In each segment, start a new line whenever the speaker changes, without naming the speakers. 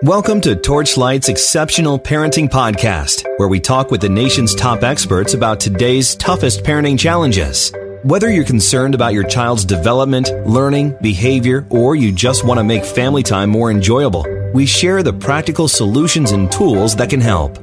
Welcome to Torchlight's Exceptional Parenting Podcast, where we talk with the nation's top experts about today's toughest parenting challenges. Whether you're concerned about your child's development, learning, behavior, or you just want to make family time more enjoyable, we share the practical solutions and tools that can help.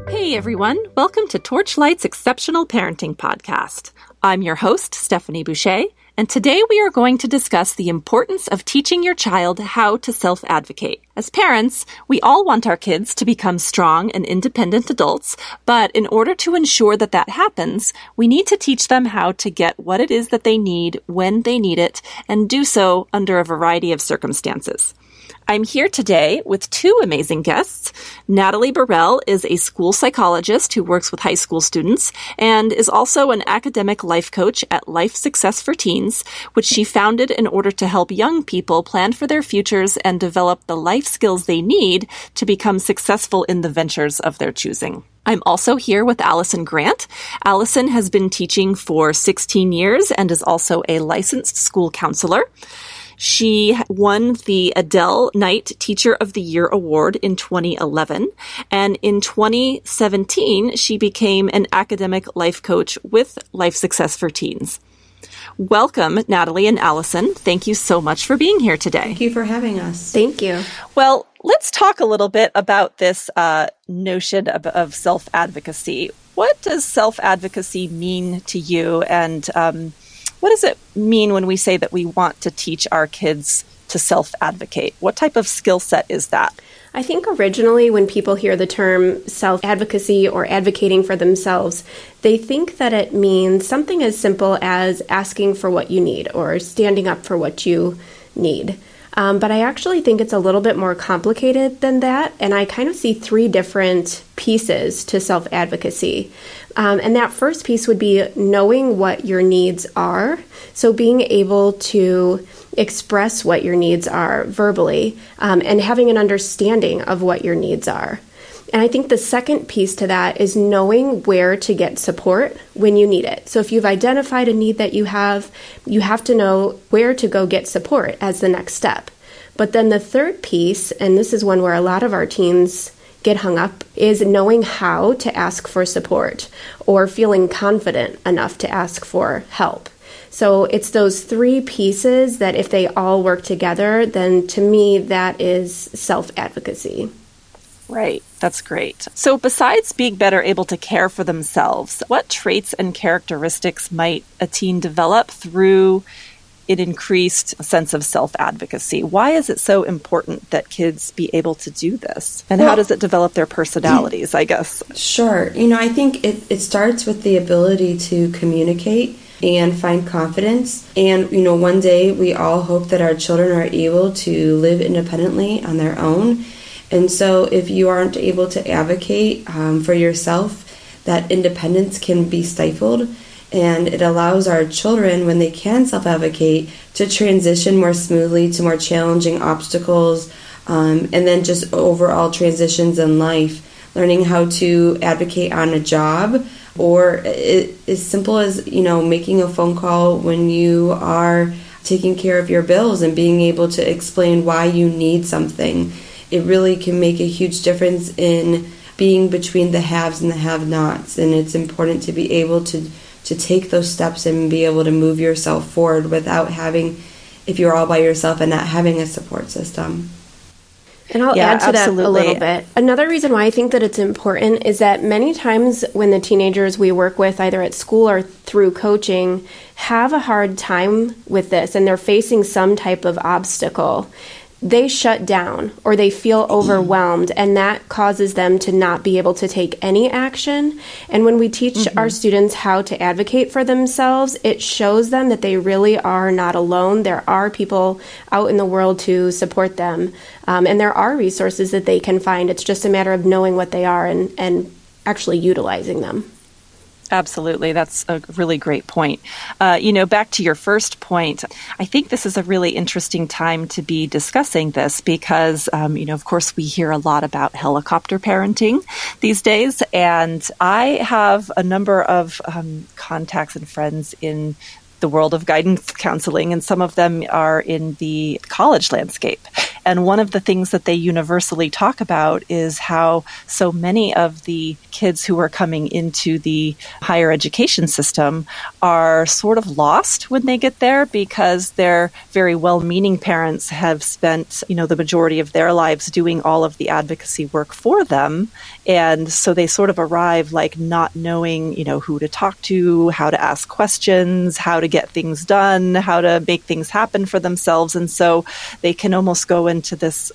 Hey everyone, welcome to Torchlight's Exceptional Parenting Podcast. I'm your host, Stefanie Boucher, and today we are going to discuss the importance of teaching your child how to self-advocate. As parents, we all want our kids to become strong and independent adults, but in order to ensure that that happens, we need to teach them how to get what it is that they need when they need it, and do so under a variety of circumstances. I'm here today with two amazing guests. Natalie Borrell is a school psychologist who works with high school students and is also an academic life coach at Life Success for Teens, which she founded in order to help young people plan for their futures and develop the life skills they need to become successful in the ventures of their choosing. I'm also here with Alison Grant. Alison has been teaching for 16 years and is also a licensed school counselor. She won the Adele Knight Teacher of the Year Award in 2011, and in 2017, she became an academic life coach with Life Success for Teens. Welcome, Natalie and Alison. Thank you so much for being here today.
Thank you for having us.
Thank you.
Well, let's talk a little bit about this notion of self-advocacy. What does self-advocacy mean to you, and what does it mean when we say that we want to teach our kids to self-advocate? What type of skill set is that?
I think originally when people hear the term self-advocacy or advocating for themselves, they think that it means something as simple as asking for what you need or standing up for what you need. But I actually think it's a little bit more complicated than that, and I kind of see three different pieces to self-advocacy. And that first piece would be knowing what your needs are, so being able to express what your needs are verbally, and having an understanding of what your needs are. And I think the second piece to that is knowing where to get support when you need it. So if you've identified a need that you have to know where to go get support as the next step. But then the third piece, and this is one where a lot of our teens get hung up, is knowing how to ask for support or feeling confident enough to ask for help. So it's those three pieces that if they all work together, then to me that is self-advocacy.
Right. That's great. So besides being better able to care for themselves, what traits and characteristics might a teen develop through an increased sense of self-advocacy? Why is it so important that kids be able to do this? And how does it develop their personalities, I guess?
Sure. I think it starts with the ability to communicate and find confidence. And, one day we all hope that our children are able to live independently on their own. And so if you aren't able to advocate for yourself, that independence can be stifled. And it allows our children, when they can self-advocate, to transition more smoothly to more challenging obstacles, and then just overall transitions in life. Learning how to advocate on a job, or as simple as, making a phone call when you are taking care of your bills and being able to explain why you need something. It really can make a huge difference in being between the haves and the have-nots, and it's important to be able to take those steps and be able to move yourself forward without having, if you're all by yourself and not having a support system.
And I'll add to that a little bit. Another reason why I think that it's important is that many times when the teenagers we work with, either at school or through coaching, have a hard time with this and they're facing some type of obstacle, they shut down or they feel overwhelmed, and that causes them to not be able to take any action. And when we teach our students how to advocate for themselves, it shows them that they really are not alone. There are people out in the world to support them, and there are resources that they can find. It's just a matter of knowing what they are and actually utilizing them.
Absolutely. That's a really great point. Back to your first point, I think this is a really interesting time to be discussing this because, of course, we hear a lot about helicopter parenting these days. And I have a number of contacts and friends in the world of guidance counseling, and some of them are in the college landscape. And one of the things that they universally talk about is how so many of the kids who are coming into the higher education system are sort of lost when they get there because their very well-meaning parents have spent, the majority of their lives doing all of the advocacy work for them. And so they sort of arrive like not knowing, who to talk to, how to ask questions, how to get things done, how to make things happen for themselves. And so they can almost go into this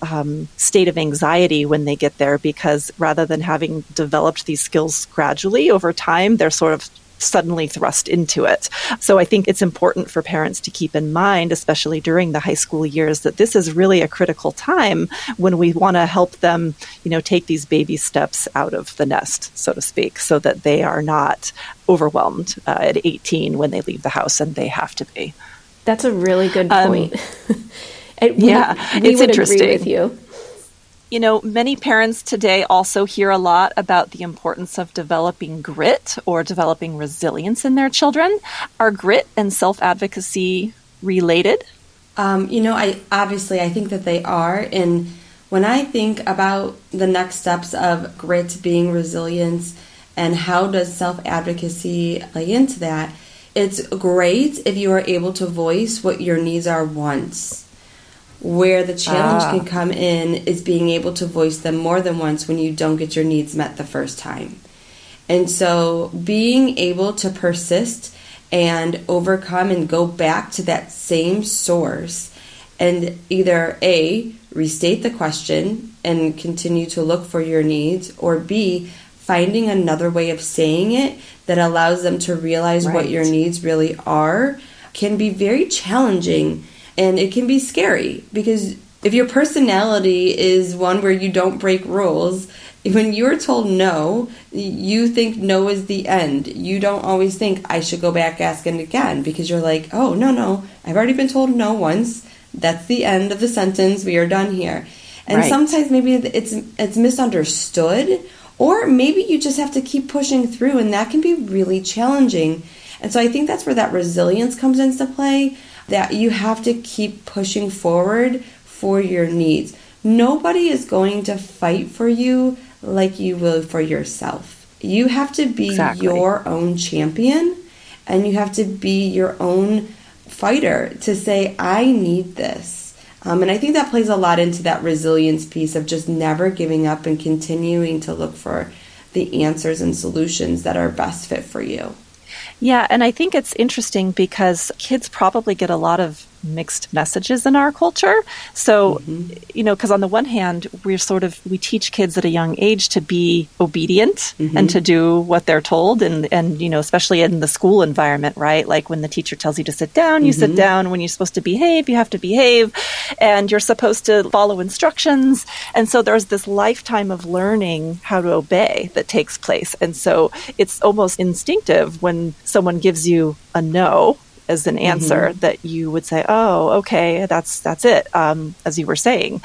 state of anxiety when they get there because rather than having developed these skills gradually over time, they're sort of suddenly thrust into it. So I think it's important for parents to keep in mind, especially during the high school years, that this is really a critical time when we want to help them, take these baby steps out of the nest, so to speak, so that they are not overwhelmed at 18 when they leave the house, and they have to be.
That's a really good point.
It's interesting.
Agree with you.
Many parents today also hear a lot about the importance of developing grit or developing resilience in their children. Are grit and self-advocacy related?
I think that they are. And when I think about the next steps of grit being resilience and how does self-advocacy play into that, it's great if you are able to voice what your needs are once. Where the challenge can come in is being able to voice them more than once when you don't get your needs met the first time. And so being able to persist and overcome and go back to that same source and either A, restate the question and continue to look for your needs, or B, finding another way of saying it that allows them to realize what your needs really are, can be very challenging. And it can be scary because if your personality is one where you don't break rules, when you're told no, you think no is the end. You don't always think I should go back asking again because you're like, oh, no, I've already been told no once. That's the end of the sentence. We are done here. And sometimes maybe it's misunderstood, or maybe you just have to keep pushing through, and that can be really challenging. And so I think that's where that resilience comes into play, that you have to keep pushing forward for your needs. Nobody is going to fight for you like you will for yourself. You have to be your own champion, and you have to be your own fighter to say, I need this. And I think that plays a lot into that resilience piece of just never giving up and continuing to look for the answers and solutions that are best fit for you.
Yeah, and I think it's interesting because kids probably get a lot of mixed messages in our culture. So, because on the one hand, we teach kids at a young age to be obedient and to do what they're told. And, especially in the school environment, right? Like when the teacher tells you to sit down, you sit down. When you're supposed to behave, you have to behave. And you're supposed to follow instructions. And so there's this lifetime of learning how to obey that takes place. And so it's almost instinctive when someone gives you a no as an answer that you would say, oh, okay, that's it, as you were saying,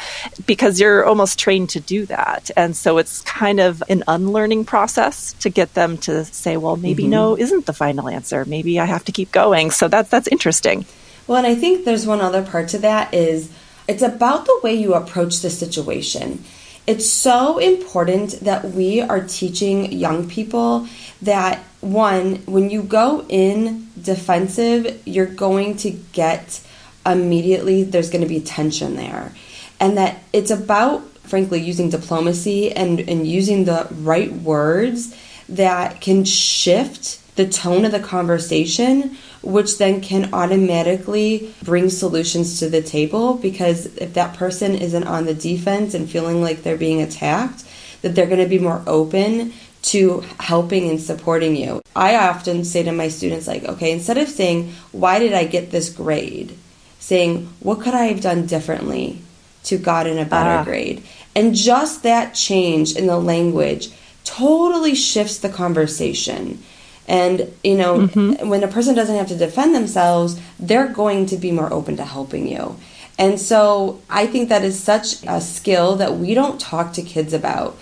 because you're almost trained to do that. And so it's kind of an unlearning process to get them to say, well, maybe no isn't the final answer. Maybe I have to keep going. So that's interesting.
Well, and I think there's one other part to that is it's about the way you approach the situation. It's so important that we are teaching young people that, one, when you go in defensive, you're going to get immediately, there's going to be tension there. And that it's about, frankly, using diplomacy and using the right words that can shift the tone of the conversation, which then can automatically bring solutions to the table, because if that person isn't on the defense and feeling like they're being attacked, that they're going to be more open to helping and supporting you. I often say to my students, like, okay, instead of saying, why did I get this grade? Saying, what could I have done differently to gotten a better grade? And just that change in the language totally shifts the conversation. And, when a person doesn't have to defend themselves, they're going to be more open to helping you. And so I think that is such a skill that we don't talk to kids about.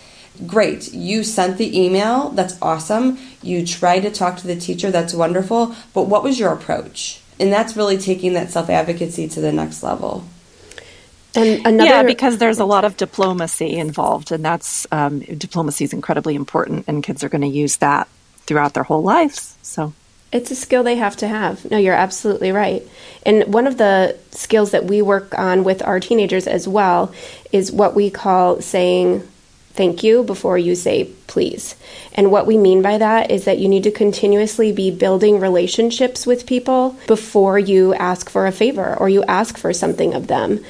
Great, you sent the email, that's awesome. You tried to talk to the teacher, that's wonderful. But what was your approach? And that's really taking that self-advocacy to the next level.
And because there's a lot of diplomacy involved, and that's diplomacy is incredibly important, and kids are going to use that throughout their whole lives. So
it's a skill they have to have. No, you're absolutely right. And one of the skills that we work on with our teenagers as well is what we call saying thank you before you say please. And what we mean by that is that you need to continuously be building relationships with people before you ask for a favor or you ask for something of them,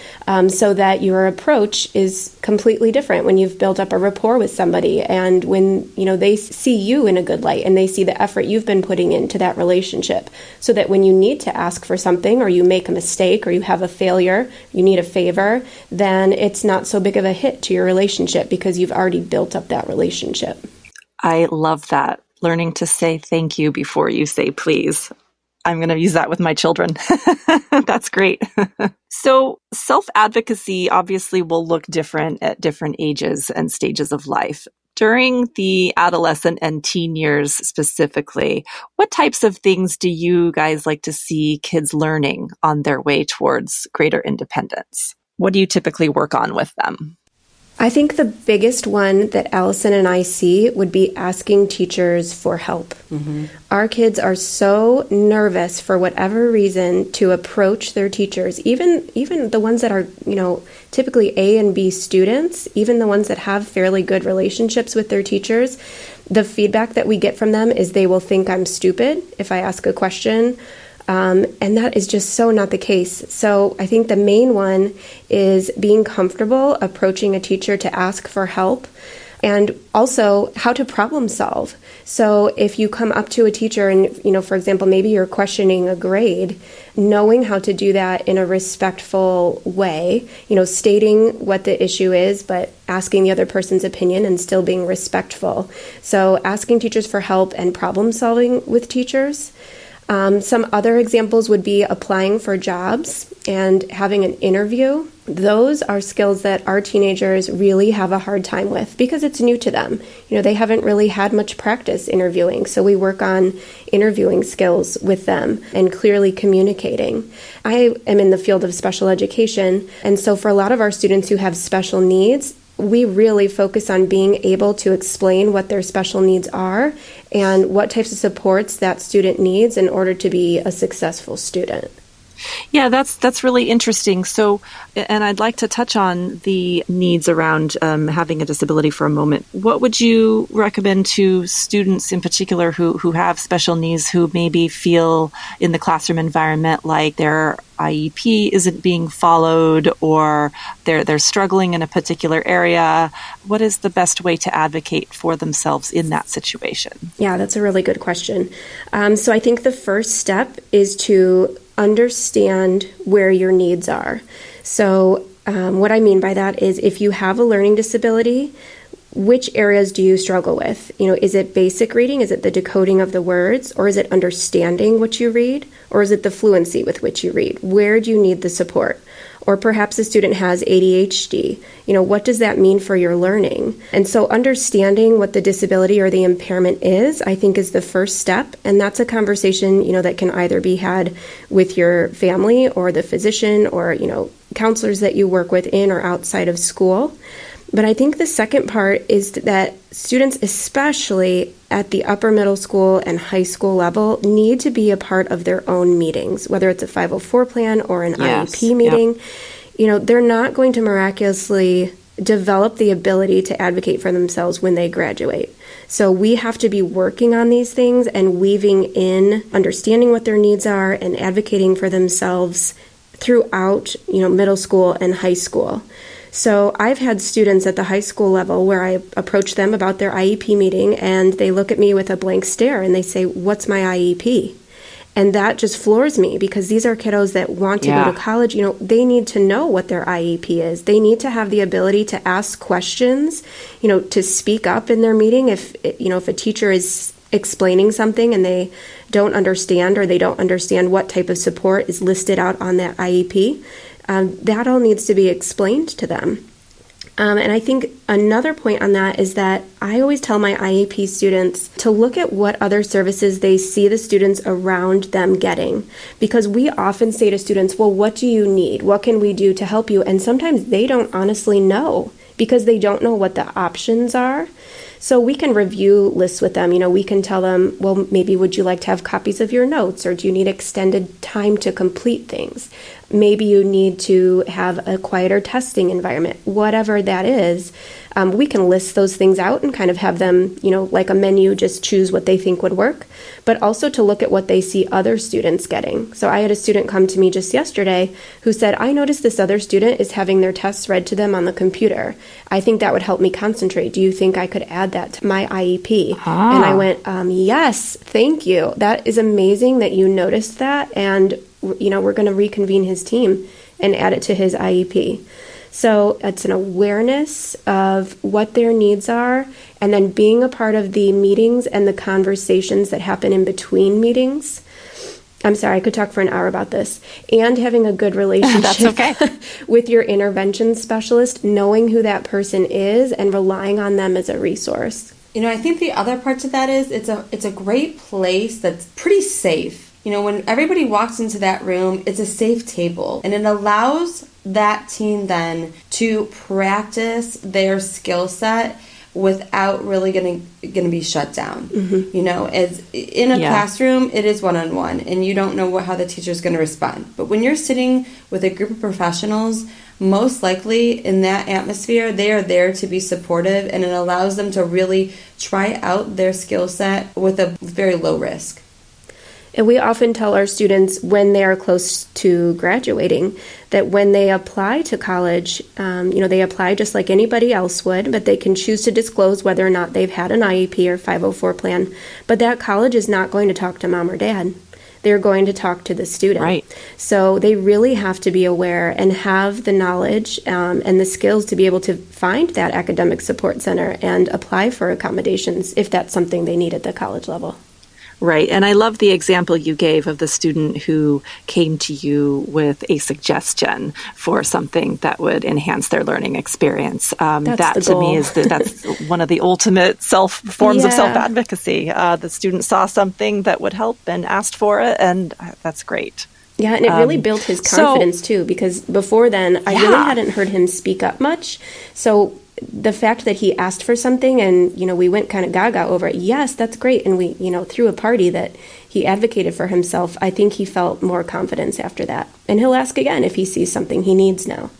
so that your approach is completely different when you've built up a rapport with somebody and when they see you in a good light and they see the effort you've been putting into that relationship, so that when you need to ask for something or you make a mistake or you have a failure, you need a favor, then it's not so big of a hit to your relationship because you've already built up that relationship.
I love that. Learning to say thank you before you say please. I'm going to use that with my children. That's great. So self-advocacy obviously will look different at different ages and stages of life. During the adolescent and teen years specifically, what types of things do you guys like to see kids learning on their way towards greater independence? What do you typically work on with them?
I think the biggest one that Alison and I see would be asking teachers for help. Mm-hmm. Our kids are so nervous for whatever reason to approach their teachers, even the ones that are, typically A and B students, even the ones that have fairly good relationships with their teachers. The feedback that we get from them is they will think I'm stupid if I ask a question. And that is just so not the case. So I think the main one is being comfortable approaching a teacher to ask for help, and also how to problem solve. So if you come up to a teacher and, for example, maybe you're questioning a grade, knowing how to do that in a respectful way, stating what the issue is, but asking the other person's opinion and still being respectful. So asking teachers for help and problem solving with teachers. Some other examples would be applying for jobs and having an interview. Those are skills that our teenagers really have a hard time with because it's new to them. They haven't really had much practice interviewing, so we work on interviewing skills with them and clearly communicating. I am in the field of special education, and so for a lot of our students who have special needs, we really focus on being able to explain what their special needs are and what types of supports that student needs in order to be a successful student.
Yeah, that's really interesting. So, and I'd like to touch on the needs around having a disability for a moment. What would you recommend to students in particular who have special needs, who maybe feel in the classroom environment like their IEP isn't being followed or they're struggling in a particular area? What is the best way to advocate for themselves in that situation?
Yeah, that's a really good question. So I think the first step is to understand where your needs are. So what I mean by that is if you have a learning disability, which areas do you struggle with? Is it basic reading? Is it the decoding of the words? Or is it understanding what you read? Or is it the fluency with which you read? Where do you need the support? Or perhaps a student has ADHD. What does that mean for your learning? And so understanding what the disability or the impairment is, I think, is the first step. And that's a conversation, that can either be had with your family or the physician or, counselors that you work with in or outside of school. But I think the second part is that students, especially at the upper middle school and high school level, need to be a part of their own meetings, whether it's a 504 plan or an IEP meeting. Yep. They're not going to miraculously develop the ability to advocate for themselves when they graduate. So we have to be working on these things and weaving in understanding what their needs are and advocating for themselves throughout, middle school and high school. So I've had students at the high school level where I approach them about their IEP meeting and they look at me with a blank stare and they say, "What's my IEP?" And that just floors me because these are kiddos that want to go to college. They need to know what their IEP is. They need to have the ability to ask questions, to speak up in their meeting if a teacher is explaining something and they don't understand or they don't understand what type of support is listed out on that IEP. That all needs to be explained to them. And I think another point on that is that I always tell my IEP students to look at what other services they see the students around them getting. Because we often say to students, well, what do you need? What can we do to help you? And sometimes they don't honestly know because they don't know what the options are. So we can review lists with them. We can tell them, well, maybe would you like to have copies of your notes, or do you need extended time to complete things? Maybe you need to have a quieter testing environment. Whatever that is, we can list those things out and kind of have them, like a menu, just choose what they think would work, but also to look at what they see other students getting. So I had a student come to me just yesterday who said, I noticed this other student is having their tests read to them on the computer. I think that would help me concentrate. Do you think I could add that to my IEP? And I went, yes, thank you. That is amazing that you noticed that. And, we're going to reconvene his team and add it to his IEP. So it's an awareness of what their needs are, and then being a part of the meetings and the conversations that happen in between meetings. I'm sorry, I could talk for an hour about this. And having a good relationship
That's okay.
with your intervention specialist, knowing who that person is and relying on them as a resource.
I think the other part to that is it's a great place that's pretty safe. When everybody walks into that room, it's a safe table, and it allows that team then to practice their skill set without really going to be shut down. As in a classroom, it is one-on-one, and you don't know how the teacher is going to respond. But when you're sitting with a group of professionals, most likely in that atmosphere, they are there to be supportive, and it allows them to really try out their skill set with a very low risk.
And we often tell our students when they are close to graduating that when they apply to college, they apply just like anybody else would, but they can choose to disclose whether or not they've had an IEP or 504 plan. But that college is not going to talk to mom or dad. They're going to talk to the student.
Right.
So they really have to be aware and have the knowledge and the skills to be able to find that academic support center and apply for accommodations if that's something they need at the college level.
Right. And I love the example you gave of the student who came to you with a suggestion for something that would enhance their learning experience. That to me that's one of the ultimate forms of self-advocacy. The student saw something that would help and asked for it, and that's great.
Yeah, and it really built his confidence too, because before then I really hadn't heard him speak up much. So the fact that he asked for something and, we went kind of gaga over it. Yes, that's great. And we, threw a party that he advocated for himself. I think he felt more confidence after that. And he'll ask again if he sees something he needs now.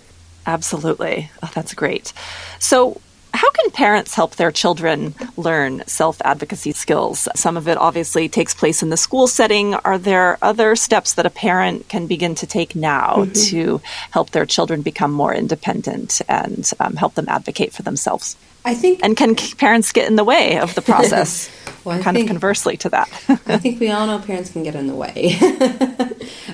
Absolutely. Oh, that's great. So how can parents help their children learn self-advocacy skills? Some of it obviously takes place in the school setting. Are there other steps that a parent can begin to take now to help their children become more independent and help them advocate for themselves?
I think.
And can parents get in the way of the process? Of conversely to that.
I think we all know parents can get in the way.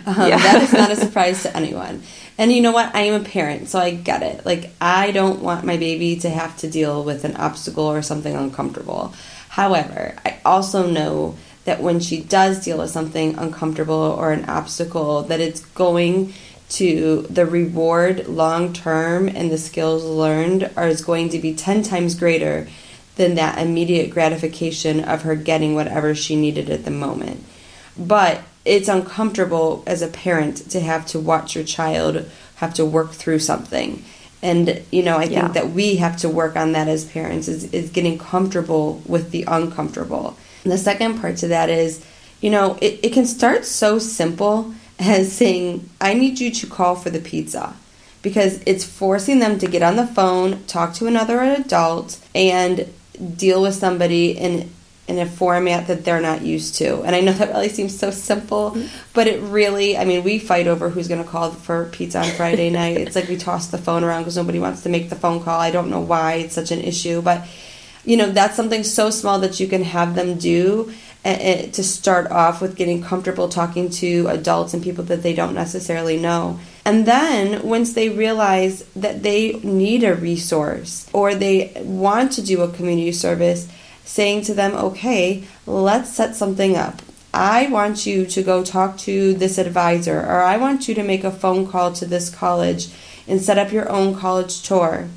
That is not a surprise to anyone. And you know what? I am a parent, so I get it. I don't want my baby to have to deal with an obstacle or something uncomfortable. However, I also know that when she does deal with something uncomfortable or an obstacle, that it's going to, the reward long term and the skills learned is going to be 10 times greater than that immediate gratification of her getting whatever she needed at the moment. But it's uncomfortable as a parent to have to watch your child have to work through something. And, I think that we have to work on that as parents is getting comfortable with the uncomfortable. And the second part to that is, it can start so simple as saying, I need you to call for the pizza. Because it's forcing them to get on the phone, talk to another adult, and deal with somebody in a format that they're not used to. And I know that really seems so simple, but it really, we fight over who's going to call for pizza on Friday night. It's like we toss the phone around because nobody wants to make the phone call. I don't know why it's such an issue, but, that's something so small that you can have them do to start off with getting comfortable talking to adults and people that they don't necessarily know. And then once they realize that they need a resource or they want to do a community service, saying to them, okay, let's set something up. I want you to go talk to this advisor, or I want you to make a phone call to this college and set up your own college tour.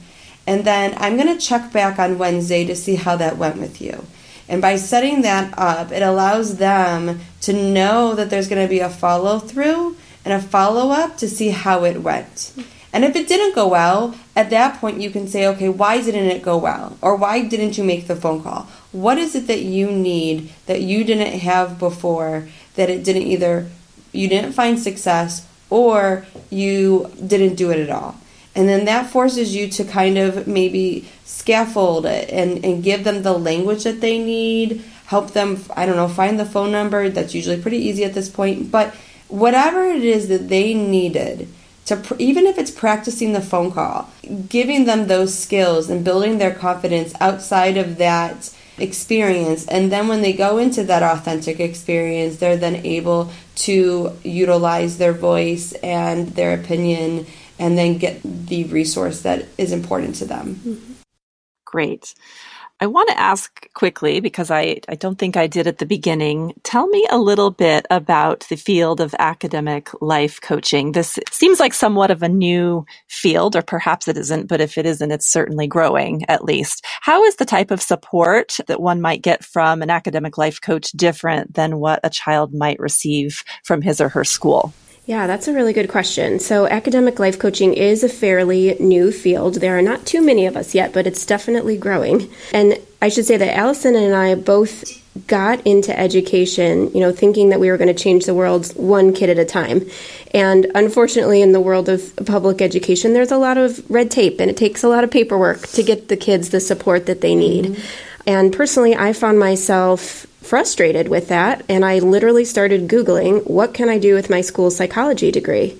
And then I'm going to check back on Wednesday to see how that went with you. And by setting that up, it allows them to know that there's going to be a follow-through and a follow-up to see how it went. And if it didn't go well, at that point you can say, okay, why didn't it go well? Or why didn't you make the phone call? What is it that you need that you didn't have before, that it didn't either, you didn't find success or you didn't do it at all? And then that forces you to kind of maybe scaffold it and give them the language that they need, help them, find the phone number. That's usually pretty easy at this point. But whatever it is that they needed, even if it's practicing the phone call, giving them those skills and building their confidence outside of that experience. And then when they go into that authentic experience, they're then able to utilize their voice and their opinion and then get the resource that is important to them.
Mm-hmm. Great. I want to ask quickly, because I don't think I did at the beginning, tell me a little bit about the field of academic life coaching. This seems like somewhat of a new field, or perhaps it isn't, but if it isn't, it's certainly growing at least. How is the type of support that one might get from an academic life coach different than what a child might receive from his or her school?
Yeah, that's a really good question. So academic life coaching is a fairly new field. There are not too many of us yet, but it's definitely growing. And I should say that Alison and I both got into education, thinking that we were going to change the world one kid at a time. And unfortunately, in the world of public education, there's a lot of red tape, and it takes a lot of paperwork to get the kids the support that they need. Mm-hmm. And personally, I found myself frustrated with that, and I literally started Googling, what can I do with my school psychology degree?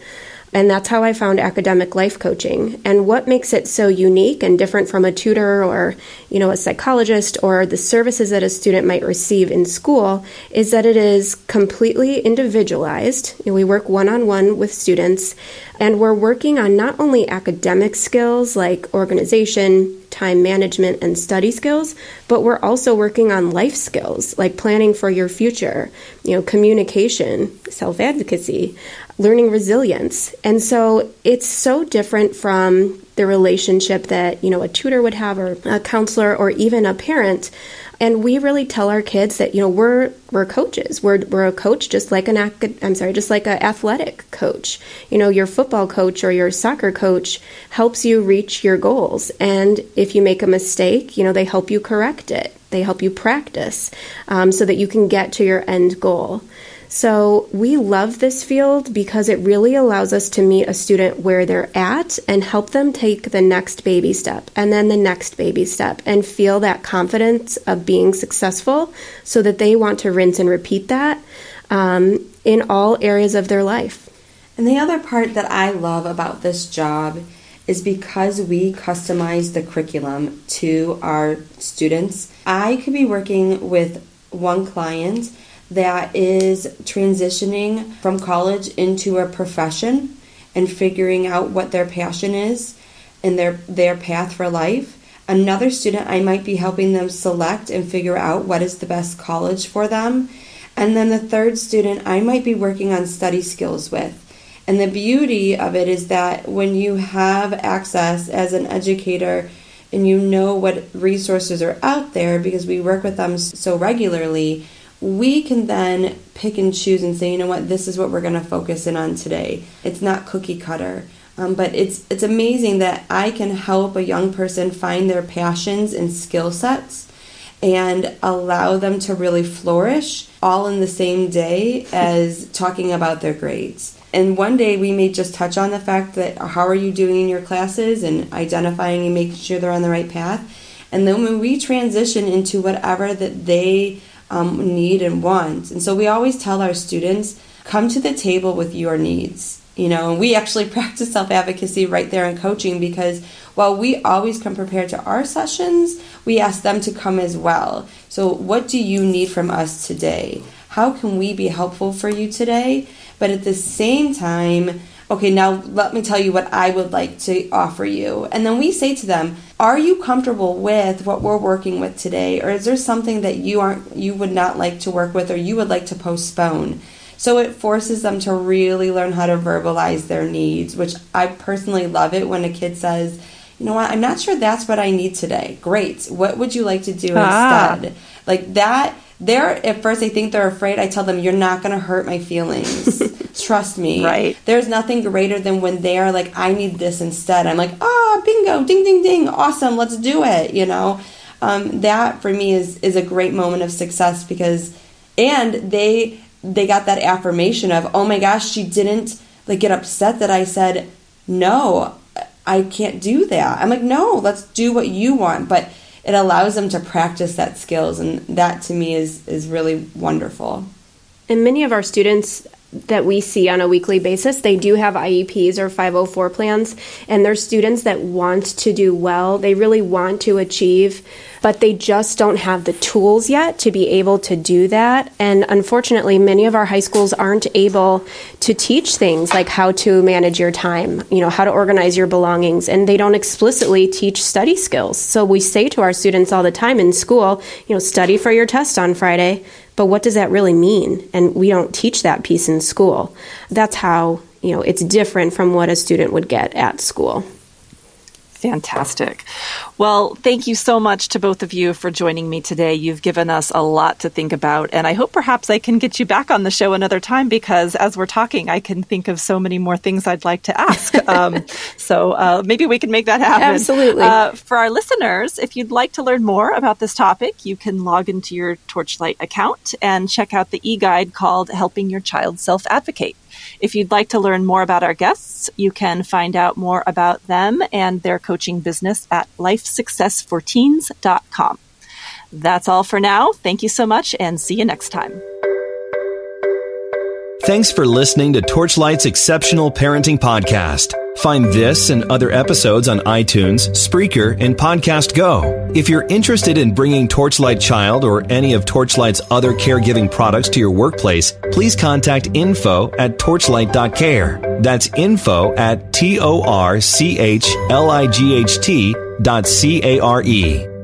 And that's how I found academic life coaching. And what makes it so unique and different from a tutor or, a psychologist or the services that a student might receive in school is that it is completely individualized. We work one-on-one with students, and we're working on not only academic skills like organization, time management, and study skills, but we're also working on life skills like planning for your future, communication, self-advocacy, learning resilience. And so it's so different from the relationship that, a tutor would have, or a counselor, or even a parent. And we really tell our kids that, we're coaches. We're a coach, just like an athletic coach. Your football coach or your soccer coach helps you reach your goals. And if you make a mistake, they help you correct it. They help you practice so that you can get to your end goal. So we love this field because it really allows us to meet a student where they're at and help them take the next baby step and then the next baby step and feel that confidence of being successful so that they want to rinse and repeat that in all areas of their life.
And the other part that I love about this job is because we customize the curriculum to our students. I could be working with one client that is transitioning from college into a profession and figuring out what their passion is and their path for life. Another student, I might be helping them select and figure out what is the best college for them. And then the third student, I might be working on study skills with. And the beauty of it is that when you have access as an educator and you know what resources are out there, because we work with them so regularly, we can then pick and choose and say, this is what we're going to focus in on today. It's not cookie cutter, but it's amazing that I can help a young person find their passions and skill sets and allow them to really flourish all in the same day as talking about their grades. And one day we may just touch on the fact that how are you doing in your classes and identifying and making sure they're on the right path. And then when we transition into whatever that they need and want. And so we always tell our students, come to the table with your needs. And we actually practice self-advocacy right there in coaching because while we always come prepared to our sessions, we ask them to come as well. So what do you need from us today? How can we be helpful for you today? But at the same time, okay, now let me tell you what I would like to offer you. And then we say to them, are you comfortable with what we're working with today? Or is there something that you would not like to work with or you would like to postpone? So it forces them to really learn how to verbalize their needs, which I personally love it when a kid says, you know what, I'm not sure that's what I need today. Great. What would you like to do instead? Like that, at first they think they're afraid. I tell them, you're not going to hurt my feelings. Trust me.
Right.
There's nothing greater than when they are like, I need this instead. I'm like, bingo, ding, ding, ding. Awesome. Let's do it. That for me is a great moment of success because, and they got that affirmation of, oh my gosh, she didn't like get upset that I said, no, I can't do that. I'm like, no, let's do what you want. But it allows them to practice that skills, and that to me is really wonderful.
And many of our students that we see on a weekly basis, they do have IEPs or 504 plans, and they're students that want to do well. They really want to achieve, but they just don't have the tools yet to be able to do that. And unfortunately, many of our high schools aren't able to teach things like how to manage your time, how to organize your belongings, and they don't explicitly teach study skills. So we say to our students all the time in school, study for your test on Friday. But what does that really mean? And we don't teach that piece in school. That's how, it's different from what a student would get at school.
Fantastic. Well, thank you so much to both of you for joining me today. You've given us a lot to think about, and I hope perhaps I can get you back on the show another time because as we're talking, I can think of so many more things I'd like to ask. So maybe we can make that happen.
Absolutely.
For our listeners, if you'd like to learn more about this topic, you can log into your Torchlight account and check out the e-guide called Helping Your Child Self-Advocate. If you'd like to learn more about our guests, you can find out more about them and their coaching business at lifesuccessforteens.com. That's all for now. Thank you so much and see you next time.
Thanks for listening to Torchlight's Exceptional Parenting Podcast. Find this and other episodes on iTunes, Spreaker, and Podcast Go. If you're interested in bringing Torchlight Child or any of Torchlight's other caregiving products to your workplace, please contact info@torchlight.care. That's info@torchlight.care.